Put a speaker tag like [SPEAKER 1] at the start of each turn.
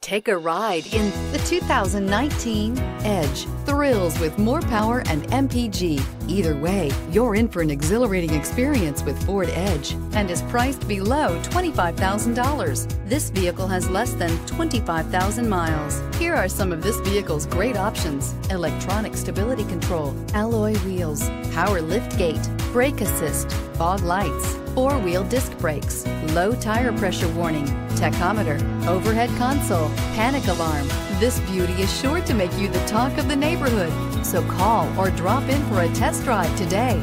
[SPEAKER 1] Take a ride in the 2019 Edge. Thrills with more power and MPG. Either way, you're in for an exhilarating experience with Ford Edge and is priced below $25,000. This vehicle has less than 25,000 miles. Here are some of this vehicle's great options: electronic stability control, alloy wheels, power liftgate, brake assist, fog lights, four-wheel disc brakes, low tire pressure warning, tachometer, overhead console, panic alarm. This beauty is sure to make you the talk of the neighborhood. So call or drop in for a test drive today.